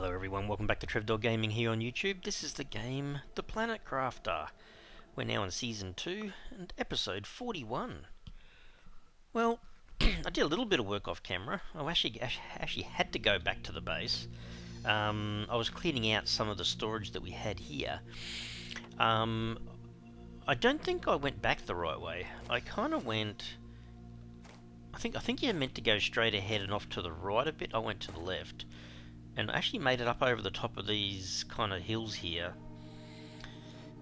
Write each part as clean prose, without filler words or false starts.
Hello everyone, welcome back to TrevDog Gaming here on YouTube. This is the game The Planet Crafter. We're now in Season 2 and Episode 41. Well, I did a little bit of work off camera. I actually had to go back to the base. I was cleaning out some of the storage that we had here. I don't think I went back the right way. I kind of went... I think you're meant to go straight ahead and off to the right a bit. I went to the left. And I actually made it up over the top of these kind of hills here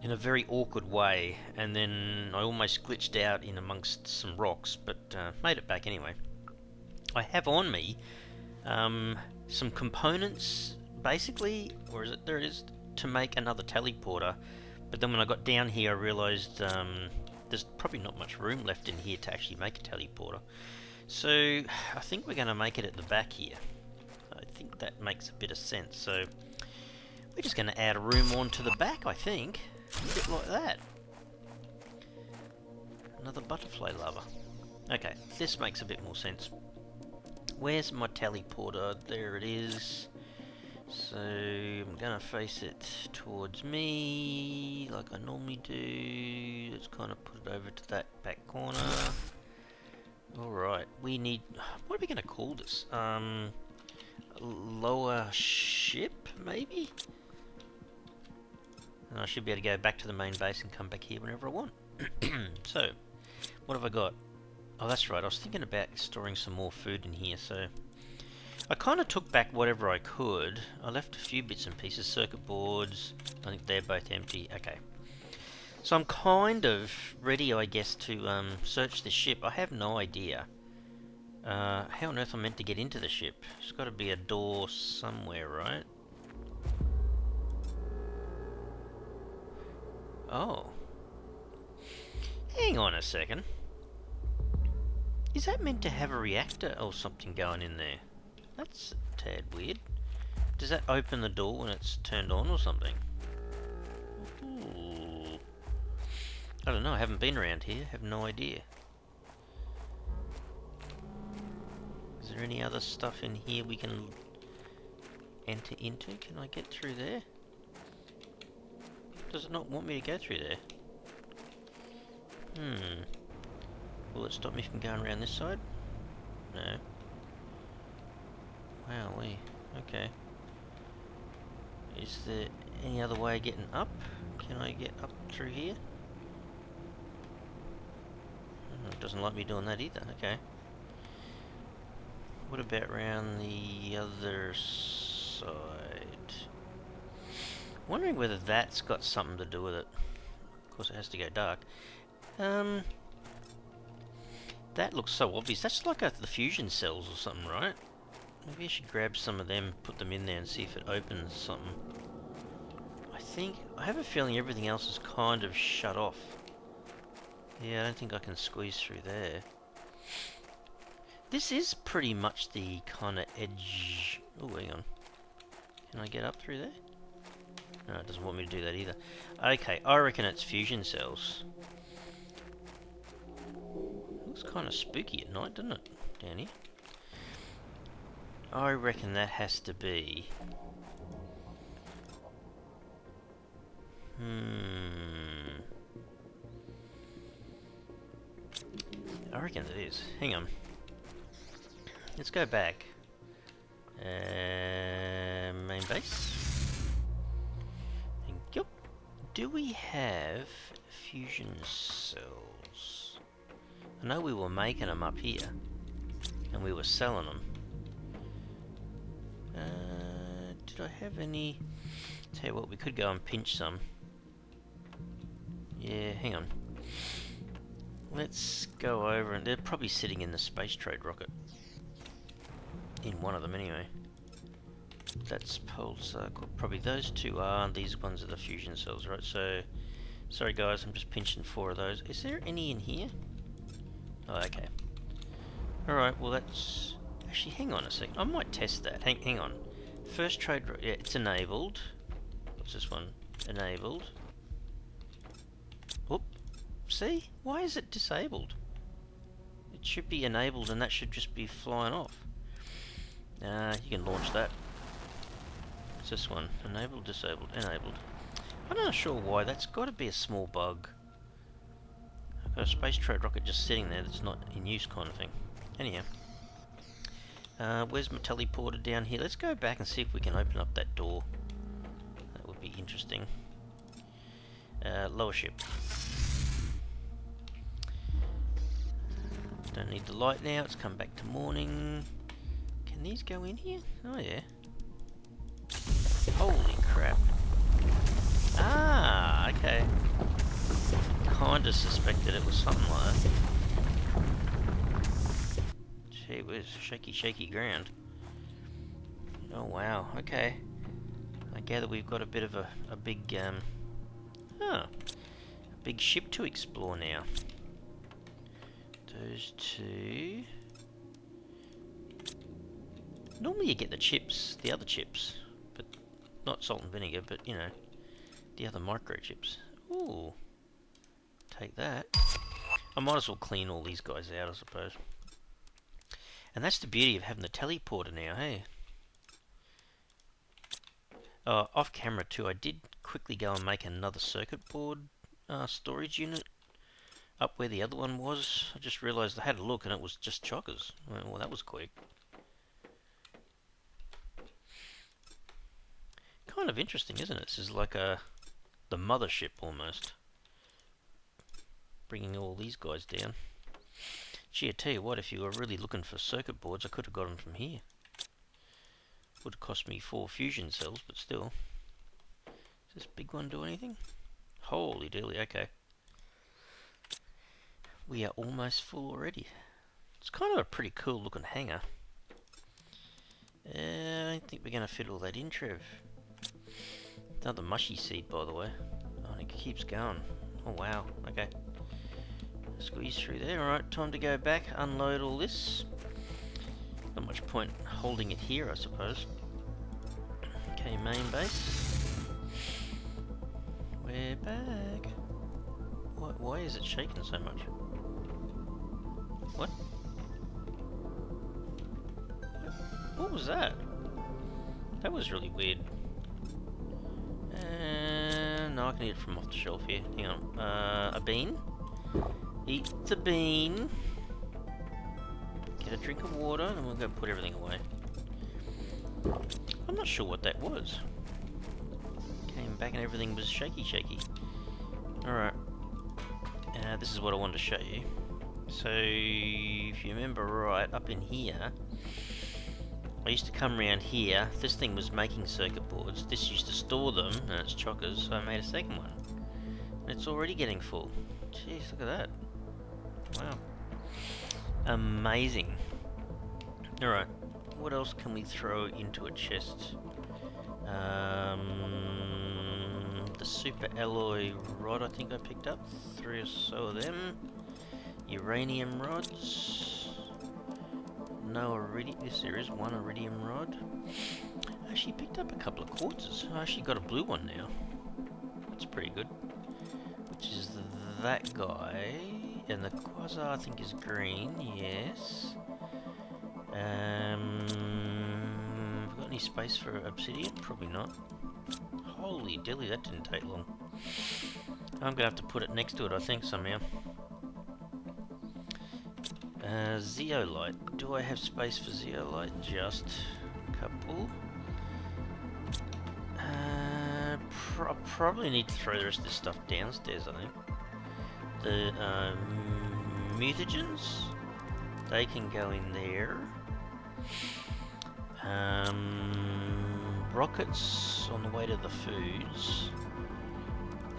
in a very awkward way, and then I almost glitched out in amongst some rocks, but made it back anyway. I have on me some components, basically, or is it there it is, to make another teleporter, but then when I got down here I realised there's probably not much room left in here to actually make a teleporter. So I think we're going to make it at the back here. I think that makes a bit of sense, so we're just going to add a room onto the back, I think. A bit like that. Another butterfly larva. Okay, this makes a bit more sense. Where's my teleporter? There it is. So I'm going to face it towards me, like I normally do. Let's kind of put it over to that back corner. Alright, we need... what are we going to call this? Lower ship, maybe? And I should be able to go back to the main base and come back here whenever I want. So, what have I got? Oh, that's right, I was thinking about storing some more food in here, so... I kind of took back whatever I could. I left a few bits and pieces, circuit boards, I think they're both empty. Okay. So I'm kind of ready, I guess, to search the ship. I have no idea. How on earth I'm meant to get into the ship? There's got to be a door somewhere, right? Oh. Hang on a second. Is that meant to have a reactor or something going in there? That's a tad weird. Does that open the door when it's turned on or something? Ooh. I don't know, I haven't been around here, have no idea. Is there any other stuff in here we can enter into? Can I get through there? Does it not want me to go through there? Will it stop me from going around this side? No. Wowee. Okay. Is there any other way of getting up? Can I get up through here? Oh, it doesn't like me doing that either. Okay. What about round the other side? Wondering whether that's got something to do with it. Of course it has to go dark. That looks so obvious. That's like the fusion cells or something, right? Maybe I should grab some of them, put them in there and see if it opens something. I have a feeling everything else is kind of shut off. Yeah, I don't think I can squeeze through there. This is pretty much the kind of edge... oh, hang on. Can I get up through there? No, it doesn't want me to do that either. Okay, I reckon it's fusion cells. Looks kind of spooky at night, doesn't it, down here? I reckon that has to be... I reckon it is. Hang on. Let's go back. Main base. Thank you. Do we have fusion cells? I know we were making them up here, and we were selling them. Did I have any? Tell you what, we could go and pinch some. Yeah, hang on. Let's go over, and they're probably sitting in the space trade rocket. In one of them, anyway. That's pulsar. Probably those two are. These ones are the fusion cells, right? So, sorry guys, I'm just pinching 4 of those. Is there any in here? Oh, okay. Alright, well that's... actually, hang on a second. I might test that. Hang on. First trade... yeah, it's enabled. What's this one? Enabled. Oop. See? Why is it disabled? It should be enabled and that should just be flying off. You can launch that. What's this one? Enabled, disabled, enabled. I'm not sure why. That's got to be a small bug. I've got a space trade rocket just sitting there that's not in use, kind of thing. Anyhow. Where's my teleporter down here? Let's go back and see if we can open up that door. That would be interesting. Lower ship. Don't need the light now, it's come back to morning. Can these go in here? Oh yeah. Holy crap. Ah, okay. Kinda suspected it was something like that. Gee whiz, shaky, shaky ground. Oh wow, okay. I gather we've got a bit of a big, a big ship to explore now. Those two. Normally you get the chips, the other chips, but not salt and vinegar, but you know, the other microchips. Ooh, take that. I might as well clean all these guys out, I suppose. And that's the beauty of having the teleporter now, hey? Off camera too, I did quickly go and make another circuit board storage unit up where the other one was. I just realised I had a look and it was just chockers. Well, that was quick. Kind of interesting, isn't it? This is like the mothership almost. Bringing all these guys down. Gee, I tell you what, if you were really looking for circuit boards, I could have got them from here. Would have cost me 4 fusion cells, but still. Does this big one do anything? Holy dilly, okay. We are almost full already. It's kind of a pretty cool looking hangar. I don't think we're going to fit all that in, Trev. Another mushy seed, by the way. Oh, and it keeps going. Oh, wow. Okay. Squeeze through there. Alright, time to go back, unload all this. Not much point holding it here, I suppose. Okay, main base. We're back. Why is it shaking so much? What? What was that? That was really weird. No, I can eat it from off the shelf here. Hang on. A bean? Eat the bean. Get a drink of water, and we'll go put everything away. I'm not sure what that was. Came back and everything was shaky. Alright. This is what I wanted to show you. So, if you remember right, up in here, I used to come around here. This thing was making circuit boards. This used to store them, and it's chockers, so I made a second one. And it's already getting full. Jeez, look at that. Wow. Amazing. Alright, what else can we throw into a chest? The super alloy rod I think I picked up. 3 or so of them. Uranium rods. No iridium. Yes, there is one iridium rod. I actually picked up a couple of quartzes. I actually got a blue one now. That's pretty good. Which is that guy. And the quasar I think is green. Yes. Have we got any space for obsidian? Probably not. Holy dilly, that didn't take long. I'm gonna have to put it next to it, I think, somehow. Zeolite. Do I have space for zeolite? Just a couple. I probably need to throw the rest of this stuff downstairs, I think. The mutagens, they can go in there. Rockets on the way to the foods.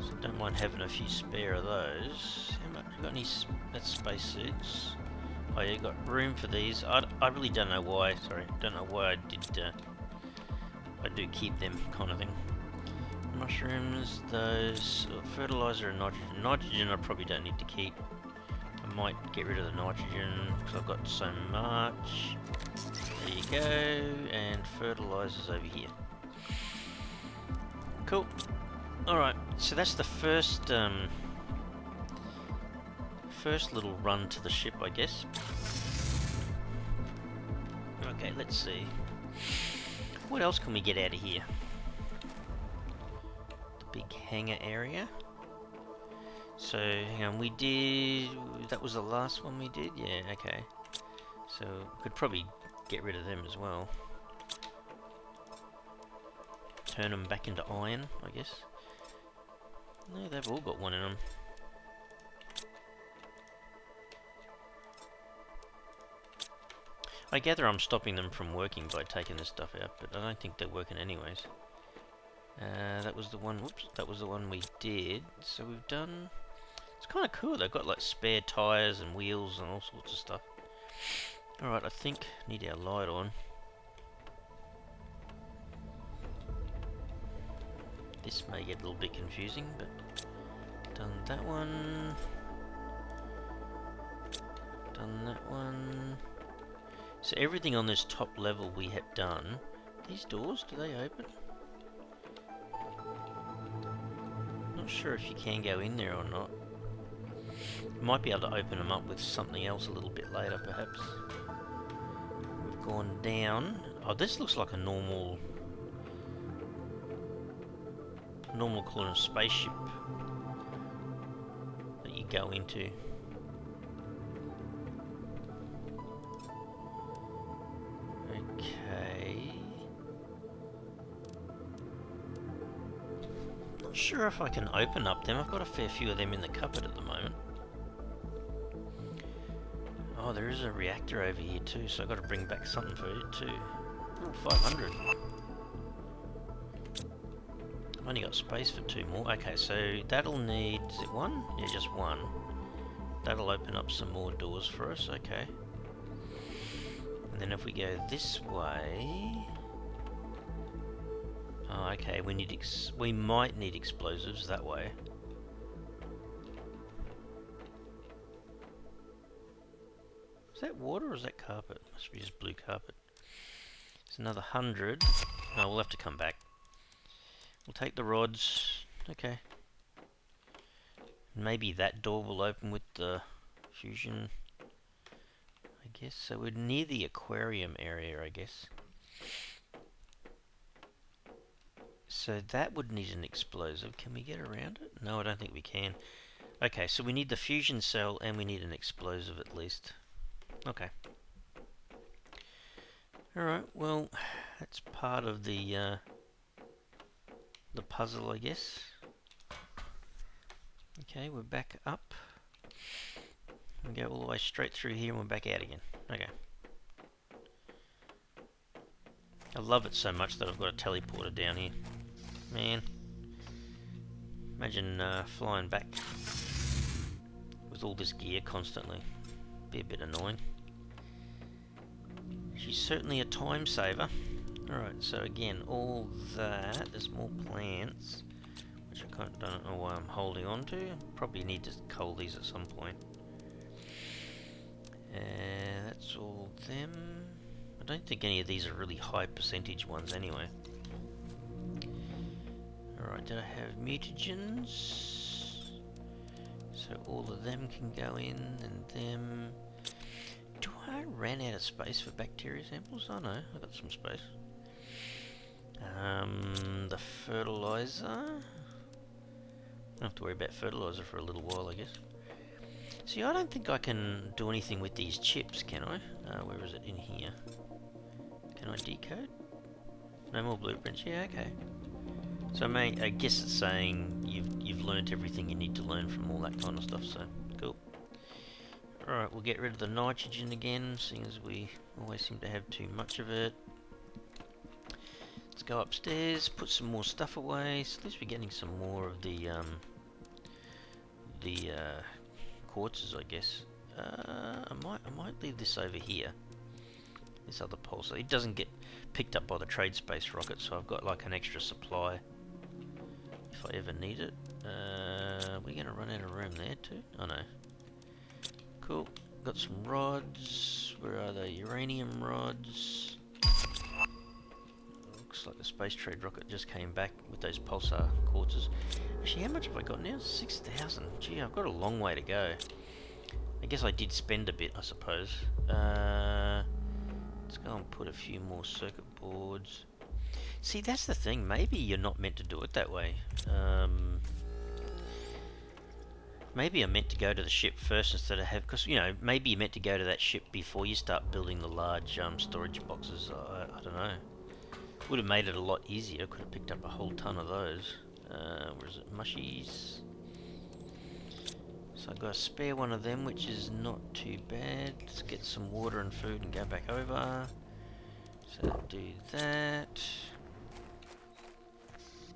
So don't mind having a few spare of those. How much? You got any spacesuits? Oh, yeah, got room for these. I really don't know why. Sorry, don't know why I did. I do keep them, kind of thing. Mushrooms, those fertilizer and nitrogen. Nitrogen I probably don't need to keep. I might get rid of the nitrogen because I've got so much. There you go, and fertilizers over here. Cool. Alright, so that's the first little run to the ship, I guess. Okay, let's see. What else can we get out of here? big hangar area. So, hang on, we did... That was the last one we did? Yeah, okay. So, we could probably get rid of them as well. Turn them back into iron, I guess. No, they've all got one in them. I gather I'm stopping them from working by taking this stuff out, but I don't think they're working anyways. That was the one, whoops, that was the one we did. So we've done, it's kind of cool, they've got like spare tyres and wheels and all sorts of stuff. Alright, I think, need our light on. This may get a little bit confusing, but done that one. Done that one. So everything on this top level we have done. These doors, do they open? Not sure if you can go in there or not. You might be able to open them up with something else a little bit later, perhaps. We've gone down. Oh, this looks like a normal kind of spaceship that you go into. Okay. Not sure if I can open up them. I've got a fair few of them in the cupboard at the moment. Oh, there is a reactor over here too, so I've got to bring back something for it too. Oh, 500. I've only got space for 2 more. Okay, so that'll need... Is it 1? Yeah, just 1. That'll open up some more doors for us, okay. And then if we go this way... Oh, okay, we might need explosives that way. Is that water or is that carpet? Must be just blue carpet. It's another 100. No, we'll have to come back. We'll take the rods. Okay. Maybe that door will open with the fusion. I guess. So we're near the aquarium area, I guess. So that would need an explosive. Can we get around it? No, I don't think we can. Okay, so we need the fusion cell and we need an explosive at least. Okay. Alright, well, that's part of the puzzle, I guess. Okay, we're back up. We go all the way straight through here and we're back out again. Okay. I love it so much that I've got a teleporter down here. Man. Imagine flying back with all this gear constantly. Be a bit annoying. She's certainly a time saver. Alright, so again, all that, there's more plants, which I don't know why I'm holding on to. Probably need to cull these at some point. That's all them. I don't think any of these are really high percentage ones anyway. Alright, did I have mutagens? So all of them can go in, and them... Do I ran out of space for bacteria samples? Oh no, I got some space. The fertilizer. Don't have to worry about fertilizer for a little while, I guess. See, I don't think I can do anything with these chips, can I? Where is it? In here. Can I decode? No more blueprints. Yeah, okay. So I guess it's saying you've learnt everything you need to learn from all that kind of stuff. So cool. Alright, we'll get rid of the nitrogen again, seeing as we always seem to have too much of it. Let's go upstairs, put some more stuff away. So at least we're getting some more of the quartzes, I guess. I might leave this over here. This other pulsar. It doesn't get picked up by the trade space rocket, so I've got like an extra supply if I ever need it. We're gonna run out of room there too. Oh no. Cool. Got some rods. Where are they? Uranium rods. Looks like the space trade rocket just came back with those pulsar quartzes. Actually, how much have I got now? 6,000. Gee, I've got a long way to go. I guess I did spend a bit, I suppose. Let's go and put a few more circuit boards. See, that's the thing. Maybe you're not meant to do it that way. Maybe I'm meant to go to the ship first instead of have... Because, you know, maybe you're meant to go to that ship before you start building the large storage boxes. I don't know. Would have made it a lot easier. Could have picked up a whole ton of those. Where is it? Mushies. So I've got a spare one of them, which is not too bad. Let's get some water and food and go back over. So do that.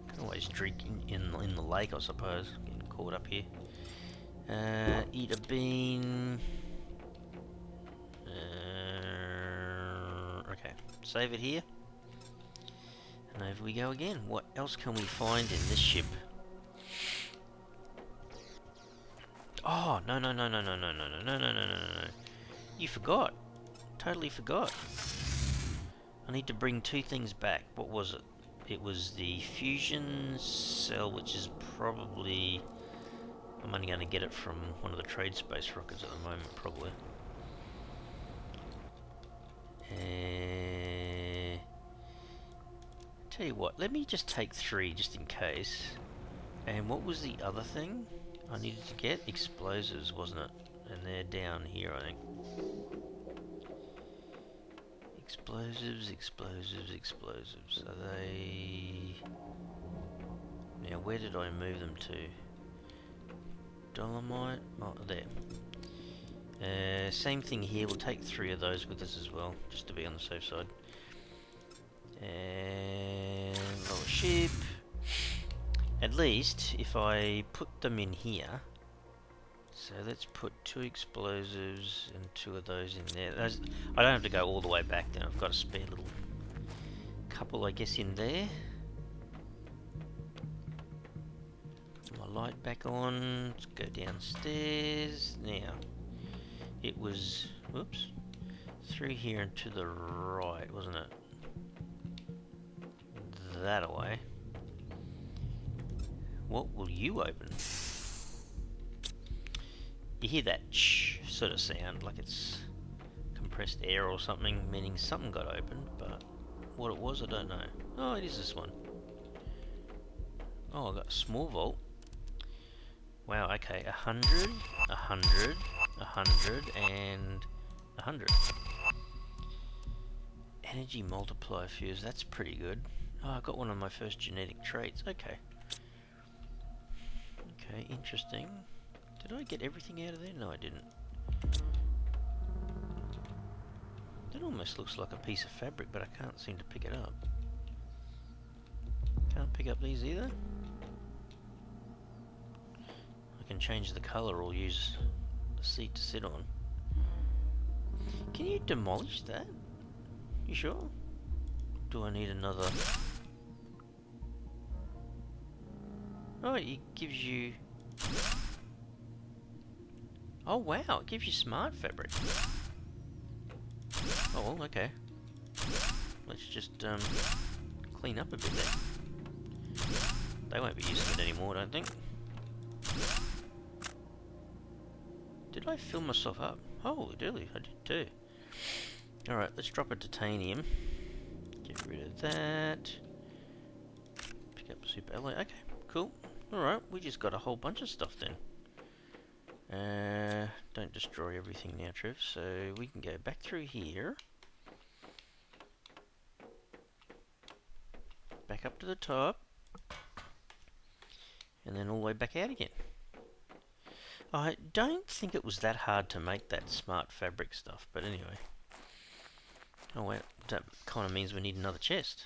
Can always drink in the lake, I suppose. Getting caught up here. Eat a bean. Okay, save it here. And over we go again. What else can we find in this ship? Oh, no. You forgot. Totally forgot. I need to bring two things back. What was it? It was the fusion cell, which is probably... I'm only going to get it from one of the trade space rockets at the moment, probably. Tell you what, let me just take 3 just in case. And what was the other thing I needed to get? Explosives, wasn't it? And they're down here, I think. Explosives. Are they... Now, where did I move them to? Dolomite? Oh, there. Same thing here, we'll take 3 of those with us as well, just to be on the safe side. And lower ship. At least, if I put them in here, so let's put 2 explosives and 2 of those in there. I don't have to go all the way back then, I've got a spare little couple, I guess, in there. Put my light back on, let's go downstairs. Now, it was, whoops, 3 here and to the right, wasn't it? That away. What will you open? You hear that shh sort of sound, like it's compressed air or something, meaning something got opened, but what it was, I don't know. Oh, it is this one. Oh, I got a small vault. Wow, okay, 100, 100, 100, and 100. Energy multiplier fuse, that's pretty good. Oh, I got one of my first genetic traits, okay. Okay, interesting. Did I get everything out of there? No, I didn't. That almost looks like a piece of fabric, but I can't seem to pick it up. Can't pick up these either. I can change the colour or use the seat to sit on. Can you demolish that? You sure? Do I need another? Oh, it gives you... Oh wow, it gives you smart fabric. Oh well, okay. Let's just clean up a bit then. They won't be using it anymore, I don't think. Did I fill myself up? Holy dooly, I did too. Alright, let's drop a titanium. Get rid of that. Pick up a super alloy. Okay, cool. Alright, we just got a whole bunch of stuff then. Don't destroy everything now, Trev. So we can go back through here. Back up to the top. And then all the way back out again. I don't think it was that hard to make that smart fabric stuff, but anyway. Oh wait, that kind of means we need another chest.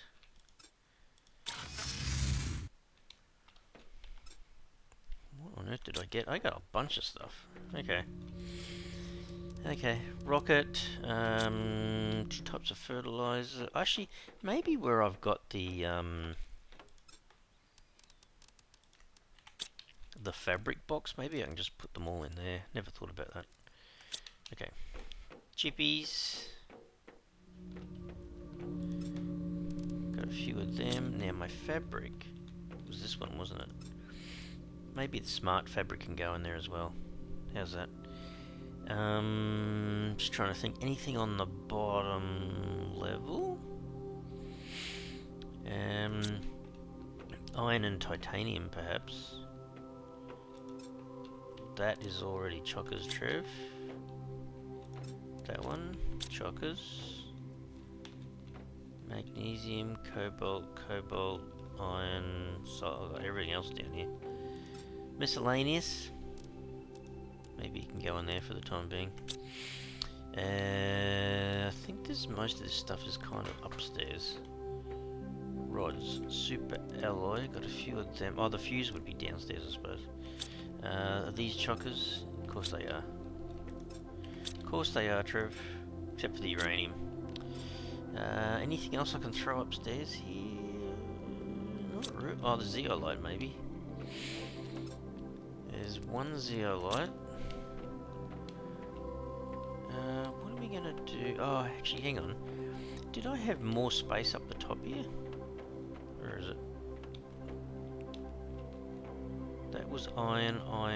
What on earth did I get? I got a bunch of stuff. Okay. Okay, rocket, 2 types of fertilizer. Actually, maybe where I've got the fabric box, maybe I can just put them all in there. Never thought about that. Okay, chippies. Got a few of them. Now my fabric was this one, wasn't it? Maybe the smart fabric can go in there as well. How's that? Just trying to think. Anything on the bottom level? Iron and titanium, perhaps. That is already chockers, Trev. That one, chockers. Magnesium, cobalt, iron, so I've got everything else down here. Miscellaneous. Maybe you can go in there for the time being. I think most of this stuff is kind of upstairs. Rods, super alloy, got a few of them. Oh, the fuse would be downstairs, I suppose. Are these chockers? Of course they are. Of course they are, Trev. Except for the uranium. Anything else I can throw upstairs here? Oh, the zeolite maybe. There's one zeolite. What are we gonna do? Oh, actually, hang on. Did I have more space up the top here? Where is it? That was iron. I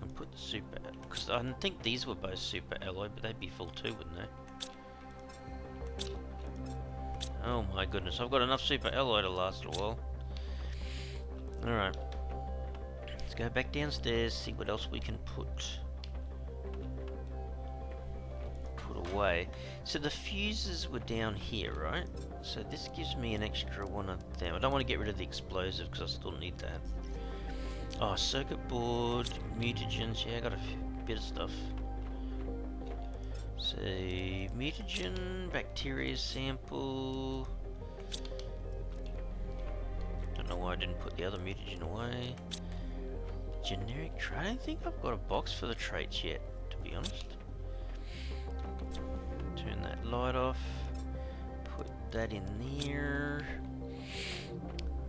can put the super, because I think these were both super alloy, but they'd be full too, wouldn't they? Oh my goodness, I've got enough super alloy to last a while. Alright. Let's go back downstairs, see what else we can put away. So the fuses were down here, right? So this gives me an extra one of them. I don't want to get rid of the explosive because I still need that. Oh, circuit board, mutagens, yeah, I got a bit of stuff. So, mutagen, bacteria sample. Don't know why I didn't put the other mutagen away. Generic trait, I don't think I've got a box for the traits yet, to be honest. Turn that light off. Put that in there.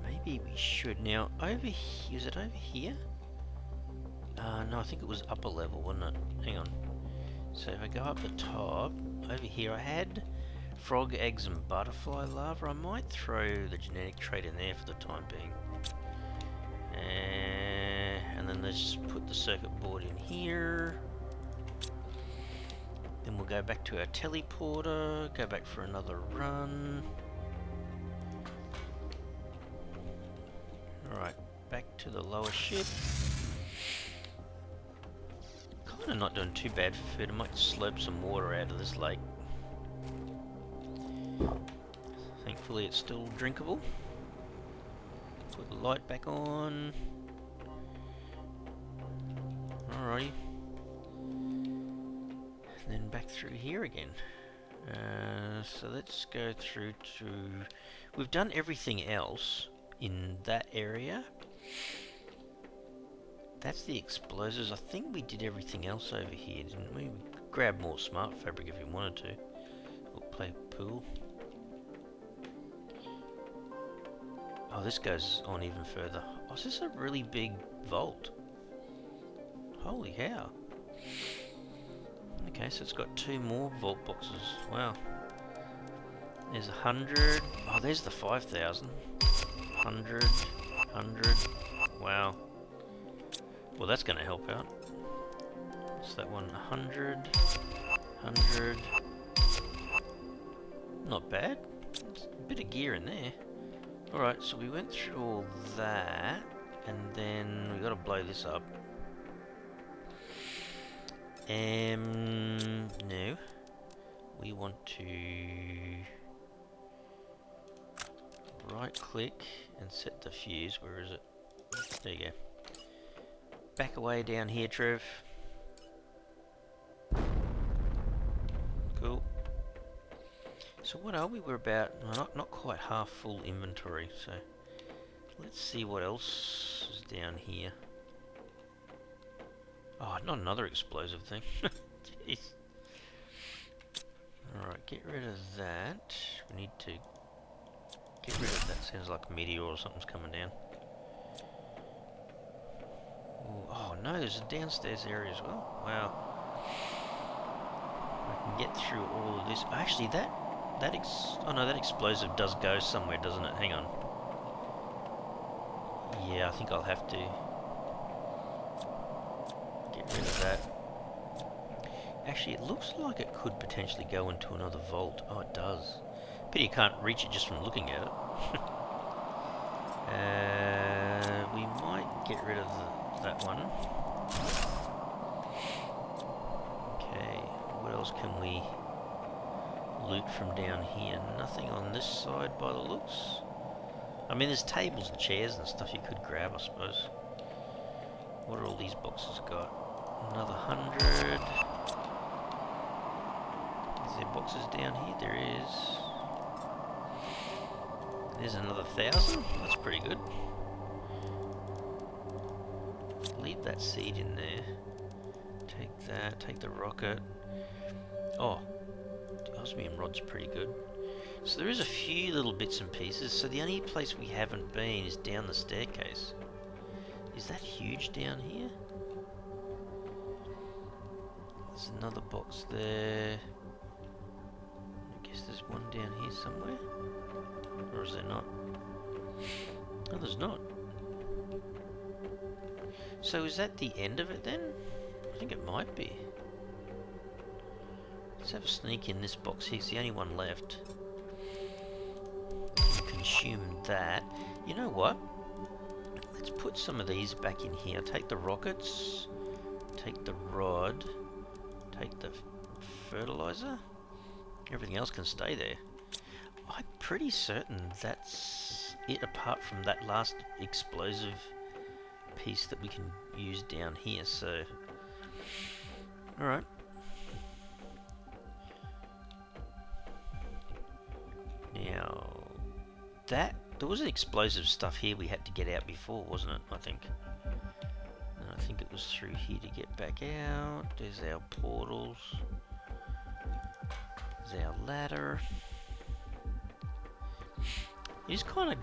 Maybe we should. Now, over here, is it over here? No, I think it was upper level, wasn't it? Hang on. So if I go up the top, over here I had frog eggs and butterfly larva. I might throw the genetic trait in there for the time being. And then let's put the circuit board in here. Then we'll go back to our teleporter, go back for another run. Alright, back to the lower ship. Kinda not doing too bad for food. I might slurp some water out of this lake. Thankfully it's still drinkable. Put the light back on. Alrighty. And then back through here again. So let's go through to... We've done everything else in that area. That's the explosives. I think we did everything else over here, didn't we? We could grab more smart fabric if we wanted to. Or play pool. Oh, this goes on even further. Oh, is this a really big vault? Holy cow. Okay, so it's got 2 more vault boxes. Wow. There's 100. Oh, there's the 5,000. 100. 100. Wow. Well, that's going to help out. What's that one? 100. 100. Not bad. It's a bit of gear in there. Alright, so we went through all that. And then we got to blow this up. No. We want to right click and set the fuse. Where is it? There you go. Back away down here, Trev. Cool. So what are we? We're about not quite half full inventory. So let's see what else is down here. Oh, not another explosive thing. Jeez. Alright, get rid of that. We need to get rid of that. Sounds like a meteor or something's coming down. Ooh, oh no, there's a downstairs area as well. Wow. I can get through all of this. Actually, that explosive does go somewhere, doesn't it? Hang on. Yeah, I think I'll have to get rid of that. Actually, it looks like it could potentially go into another vault. Oh, it does. Pity you can't reach it just from looking at it. We might get rid of that one. Okay, what else can we loot from down here? Nothing on this side by the looks. I mean, there's tables and chairs and stuff you could grab, I suppose. What are all these boxes got? Another 100. Is there boxes down here? There is. There's another 1,000. That's pretty good. Leave that seed in there. Take that. Take the rocket. Oh, the osmium rod's pretty good. So there is a few little bits and pieces. So the only place we haven't been is down the staircase. Is that huge down here? There's another box there. I guess there's one down here somewhere. Or is there not? No, there's not. So is that the end of it then? I think it might be. Let's have a sneak in this box here. It's the only one left. Consume that. You know what? Let's put some of these back in here. Take the rockets. Take the rod. Take the fertilizer. Everything else can stay there. I'm pretty certain that's it, apart from that last explosive piece that we can use down here. So, alright. Now, there was explosive stuff here we had to get out before, wasn't it? I think. And I think it was through here to get back out. There's our portals. There's our ladder. It's kind of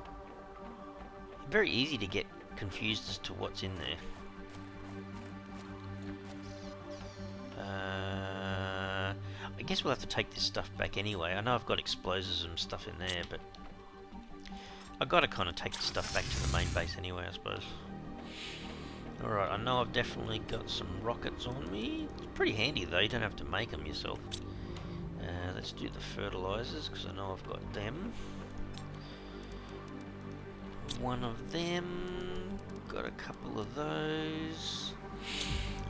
very easy to get confused as to what's in there. I guess we'll have to take this stuff back anyway. I know I've got explosives and stuff in there, but I've got to kind of take the stuff back to the main base anyway, I suppose. Alright, I know I've definitely got some rockets on me. It's pretty handy though, you don't have to make them yourself. Let's do the fertilizers, because I know I've got them. One of them. Got a couple of those.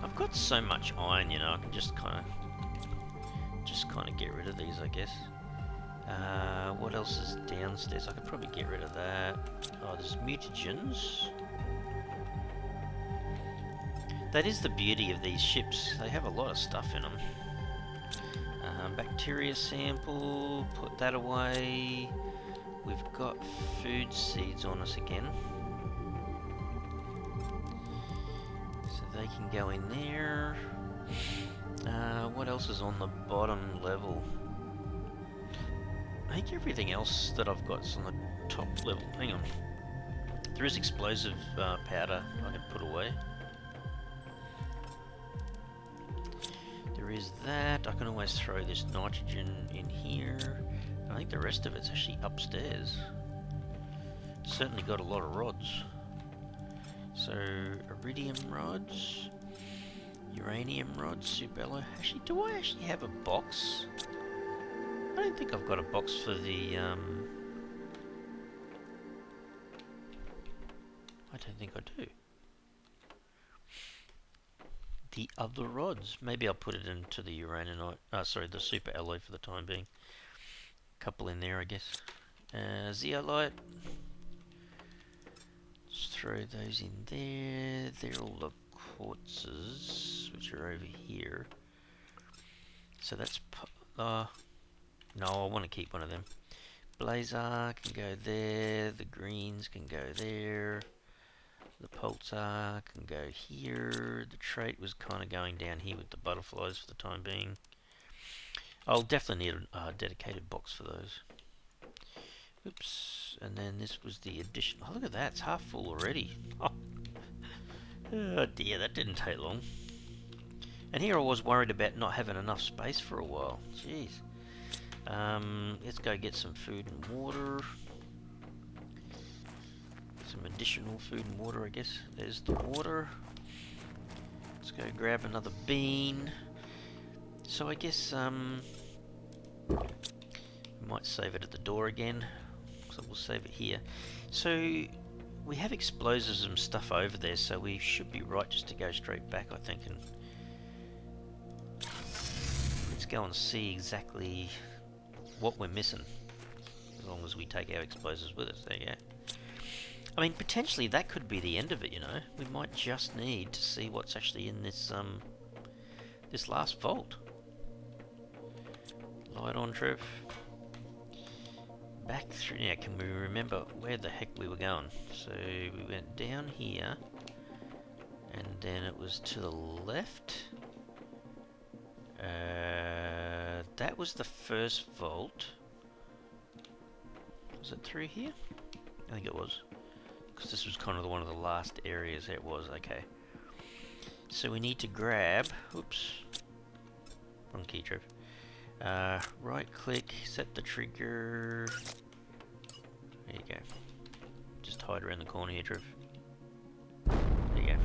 I've got so much iron, you know, I can just kind of get rid of these, I guess. What else is downstairs? I could probably get rid of that. Oh, there's mutagens. That is the beauty of these ships. They have a lot of stuff in them. Bacteria sample, put that away. We've got food seeds on us again. So they can go in there. What else is on the bottom level? I think everything else that I've got is on the top level. Hang on. There is explosive powder I can put away. There is that. I can always throw this nitrogen in here. I think the rest of it's actually upstairs. Certainly got a lot of rods. So, iridium rods, uranium rods, super alloy. Actually, do I actually have a box? I don't think I've got a box for the, I don't think I do. The other rods. Maybe I'll put it into the uraninite, the super alloy for the time being. Couple in there, I guess. Zeolite. Let's throw those in there. They're all the quartzes, which are over here. So that's... no, I want to keep one of them. Blazer can go there. The greens can go there. The pulsar can go here. The trait was kind of going down here with the butterflies for the time being. I'll definitely need a dedicated box for those. Oops. And then this was the addition. Oh, look at that. It's half full already. Oh dear, that didn't take long. And here I was worried about not having enough space for a while. Jeez. Let's go get some food and water. Some additional food and water, I guess. There's the water. Let's go grab another bean. So I guess, Might save it at the door again, so we'll save it here. So we have explosives and stuff over there, so we should be right just to go straight back, I think, and let's go and see exactly what we're missing, as long as we take our explosives with us. There you go. I mean, potentially that could be the end of it, you know. We might just need to see what's actually in this this last vault. Light on, Trev. Back through now. Can we remember where the heck we were going? So we went down here, and then it was to the left. That was the first vault. Was it through here? I think it was. Because this was kind of one of the last areas it was. Okay. So we need to grab... Oops. Wrong key, Trev. Right click, set the trigger. There you go. Just hide around the corner here, Trev. There you go.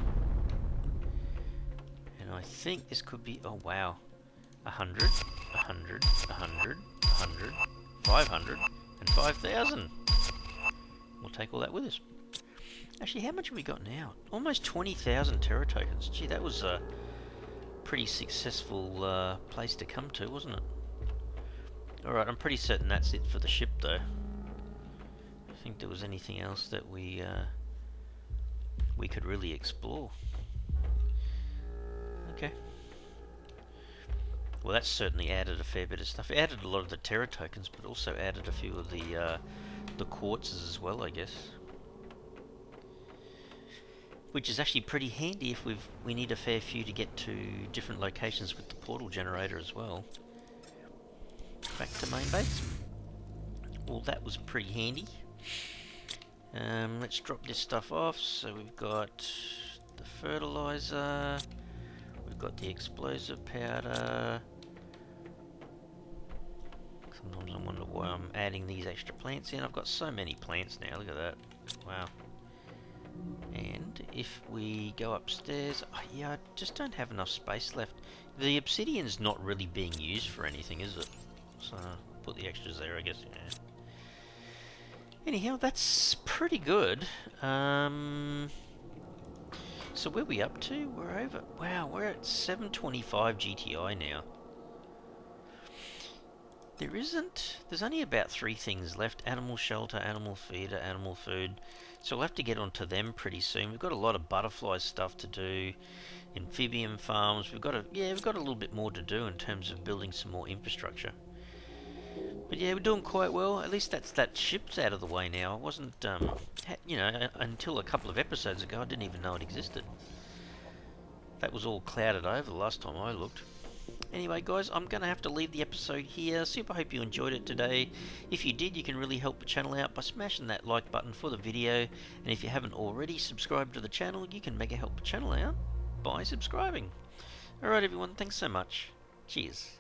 And I think this could be... Oh, wow. 100, 100, 100, 100, 500, and 5,000. We'll take all that with us. Actually, how much have we got now? Almost 20,000 Terra tokens. Gee, that was a pretty successful place to come to, wasn't it? Alright, I'm pretty certain that's it for the ship, though. I don't think there was anything else that we could really explore. Okay. Well, that's certainly added a fair bit of stuff. It added a lot of the Terra tokens, but also added a few of the quartzes as well, I guess. Which is actually pretty handy if we need a fair few to get to different locations with the portal generator as well. Back to main base. Well, that was pretty handy. Let's drop this stuff off. So we've got the fertilizer, we've got the explosive powder. Sometimes I wonder why I'm adding these extra plants in. I've got so many plants now, look at that. Wow. And if we go upstairs, oh yeah, I just don't have enough space left. The obsidian's not really being used for anything, is it? So put the extras there, I guess. Yeah. Anyhow, that's pretty good. So where are we up to? We're over. Wow, we're at 725 GTI now. There's only about 3 things left. Animal shelter, animal feeder, animal food. So we'll have to get onto them pretty soon. We've got a lot of butterfly stuff to do. Amphibian farms. We've got a little bit more to do in terms of building some more infrastructure. But yeah, we're doing quite well. At least that ship's out of the way now. It wasn't, you know, until a couple of episodes ago, I didn't even know it existed. That was all clouded over the last time I looked. Anyway, guys, I'm going to have to leave the episode here. Super hope you enjoyed it today. If you did, you can really help the channel out by smashing that like button for the video. And if you haven't already subscribed to the channel, you can mega help the channel out by subscribing. Alright everyone, thanks so much. Cheers.